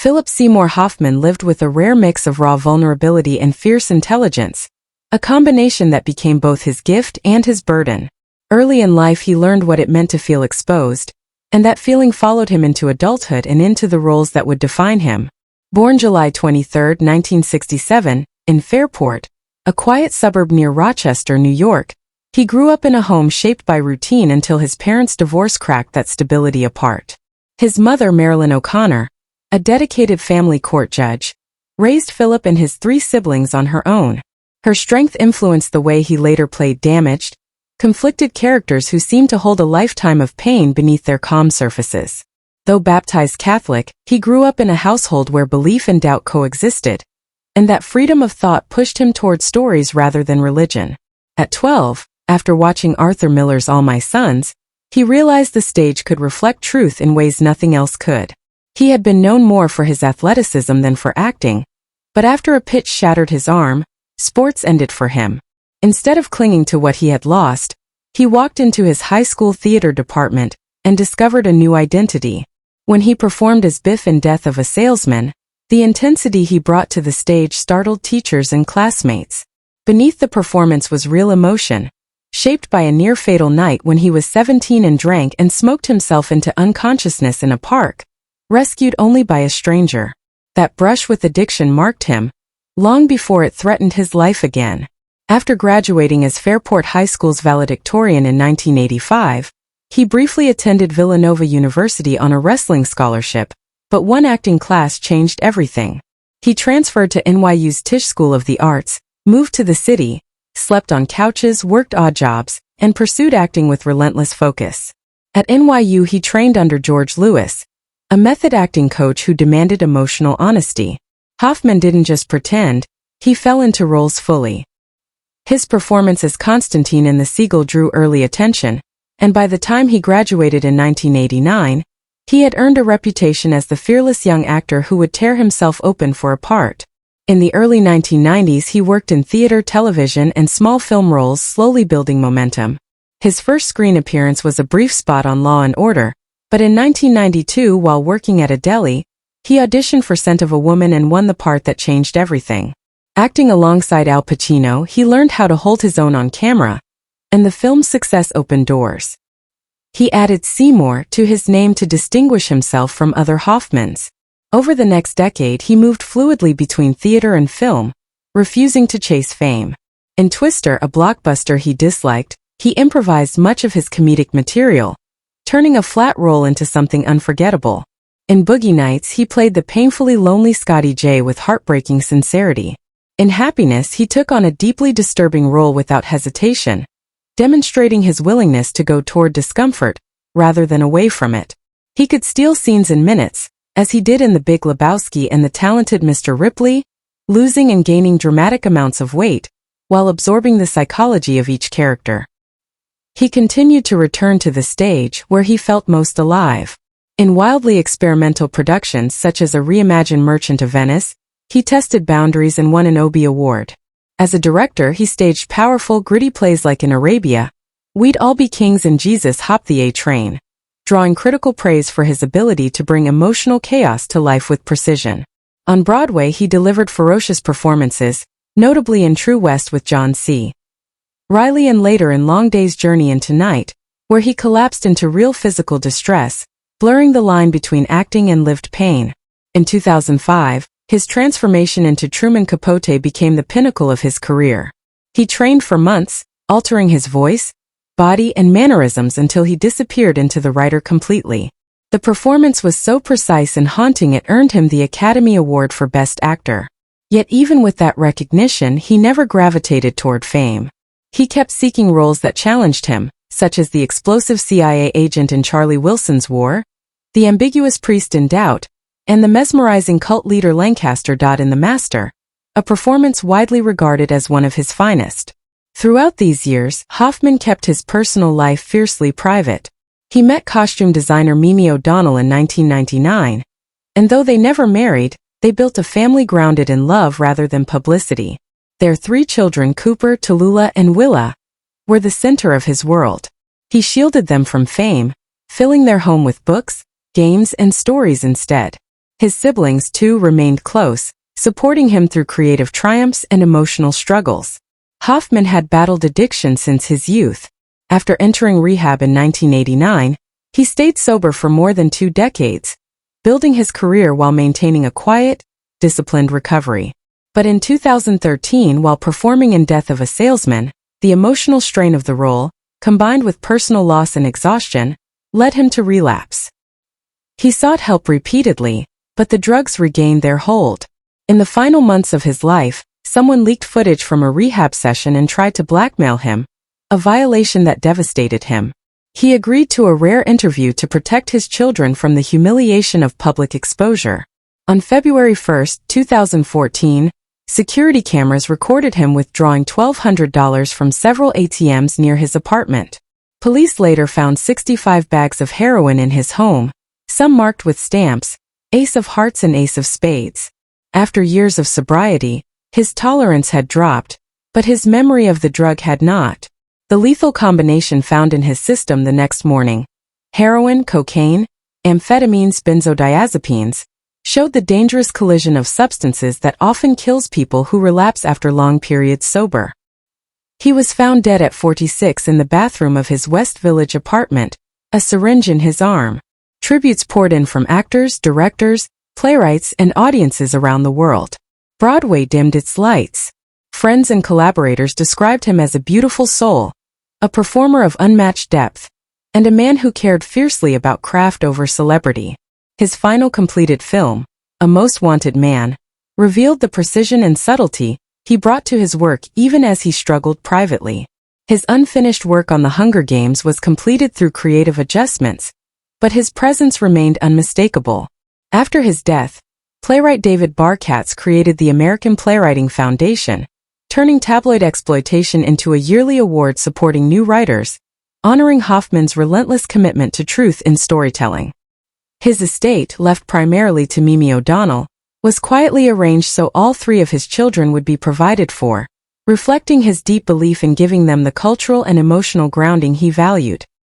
Philip Seymour Hoffman lived with a rare mix of raw vulnerability and fierce intelligence, a combination that became both his gift and his burden. Early in life he learned what it meant to feel exposed, and that feeling followed him into adulthood and into the roles that would define him. Born July 23, 1967, in Fairport, a quiet suburb near Rochester, New York, he grew up in a home shaped by routine until his parents' divorce cracked that stability apart. His mother, Marilyn O'Connor, a dedicated family court judge, raised Philip and his 3 siblings on her own. Her strength influenced the way he later played damaged, conflicted characters who seemed to hold a lifetime of pain beneath their calm surfaces. Though baptized Catholic, he grew up in a household where belief and doubt coexisted, and that freedom of thought pushed him toward stories rather than religion. At 12, after watching Arthur Miller's All My Sons, he realized the stage could reflect truth in ways nothing else could. He had been known more for his athleticism than for acting, but after a pitch shattered his arm, sports ended for him. Instead of clinging to what he had lost, he walked into his high school theater department and discovered a new identity. When he performed as Biff in Death of a Salesman, the intensity he brought to the stage startled teachers and classmates. Beneath the performance was real emotion, shaped by a near-fatal night when he was 17 and drank and smoked himself into unconsciousness in a park, rescued only by a stranger. That brush with addiction marked him, long before it threatened his life again. After graduating as Fairport High School's valedictorian in 1985, he briefly attended Villanova University on a wrestling scholarship, but one acting class changed everything. He transferred to NYU's Tisch School of the Arts, moved to the city, slept on couches, worked odd jobs, and pursued acting with relentless focus. At NYU he trained under George Lewis, a method acting coach who demanded emotional honesty. Hoffman didn't just pretend, he fell into roles fully. His performance as Constantine in The Seagull drew early attention, and by the time he graduated in 1989, he had earned a reputation as the fearless young actor who would tear himself open for a part. In the early 1990s he worked in theater, television, and small film roles, slowly building momentum. His first screen appearance was a brief spot on Law & Order, but in 1992, while working at a deli, he auditioned for Scent of a Woman and won the part that changed everything. Acting alongside Al Pacino, he learned how to hold his own on camera, and the film's success opened doors. He added Seymour to his name to distinguish himself from other Hoffmans. Over the next decade he moved fluidly between theater and film, refusing to chase fame. In Twister, a blockbuster he disliked, he improvised much of his comedic material, turning a flat role into something unforgettable. In Boogie Nights he played the painfully lonely Scotty J with heartbreaking sincerity. In Happiness he took on a deeply disturbing role without hesitation, demonstrating his willingness to go toward discomfort, rather than away from it. He could steal scenes in minutes, as he did in The Big Lebowski and The Talented Mr. Ripley, losing and gaining dramatic amounts of weight, while absorbing the psychology of each character. He continued to return to the stage where he felt most alive. In wildly experimental productions such as a reimagined Merchant of Venice, he tested boundaries and won an Obie Award. As a director he staged powerful, gritty plays like in Arabia, We'd All Be Kings and Jesus Hop the A-Train, drawing critical praise for his ability to bring emotional chaos to life with precision. On Broadway he delivered ferocious performances, notably in True West with John C. Reilly and later in Long Day's Journey into Night, where he collapsed into real physical distress, blurring the line between acting and lived pain. In 2005, his transformation into Truman Capote became the pinnacle of his career. He trained for months, altering his voice, body, and mannerisms until he disappeared into the writer completely. The performance was so precise and haunting it earned him the Academy Award for Best Actor. Yet even with that recognition he never gravitated toward fame. He kept seeking roles that challenged him, such as the explosive CIA agent in Charlie Wilson's War, the ambiguous priest in Doubt, and the mesmerizing cult leader Lancaster. In The Master, a performance widely regarded as one of his finest. Throughout these years, Hoffman kept his personal life fiercely private. He met costume designer Mimi O'Donnell in 1999, and though they never married, they built a family grounded in love rather than publicity. Their 3 children, Cooper, Tallulah, and Willa, were the center of his world. He shielded them from fame, filling their home with books, games, and stories instead. His siblings, too, remained close, supporting him through creative triumphs and emotional struggles. Hoffman had battled addiction since his youth. After entering rehab in 1989, he stayed sober for more than 2 decades, building his career while maintaining a quiet, disciplined recovery. But in 2013, while performing in Death of a Salesman, the emotional strain of the role, combined with personal loss and exhaustion, led him to relapse. He sought help repeatedly, but the drugs regained their hold. In the final months of his life, someone leaked footage from a rehab session and tried to blackmail him, a violation that devastated him. He agreed to a rare interview to protect his children from the humiliation of public exposure. On February 1, 2014, security cameras recorded him withdrawing $1,200 from several ATMs near his apartment. Police later found 65 bags of heroin in his home, some marked with stamps, Ace of Hearts and Ace of Spades. After years of sobriety, his tolerance had dropped, but his memory of the drug had not. The lethal combination found in his system the next morning, heroin, cocaine, amphetamines, benzodiazepines, showed the dangerous collision of substances that often kills people who relapse after long periods sober. He was found dead at 46 in the bathroom of his West Village apartment, a syringe in his arm. Tributes poured in from actors, directors, playwrights, and audiences around the world. Broadway dimmed its lights. Friends and collaborators described him as a beautiful soul, a performer of unmatched depth, and a man who cared fiercely about craft over celebrity. His final completed film, A Most Wanted Man, revealed the precision and subtlety he brought to his work even as he struggled privately. His unfinished work on The Hunger Games was completed through creative adjustments, but his presence remained unmistakable. After his death, playwright David Barkatz created the American Playwriting Foundation, turning tabloid exploitation into a yearly award supporting new writers, honoring Hoffman's relentless commitment to truth in storytelling. His estate, left primarily to Mimi O'Donnell, was quietly arranged so all 3 of his children would be provided for, reflecting his deep belief in giving them the cultural and emotional grounding he valued.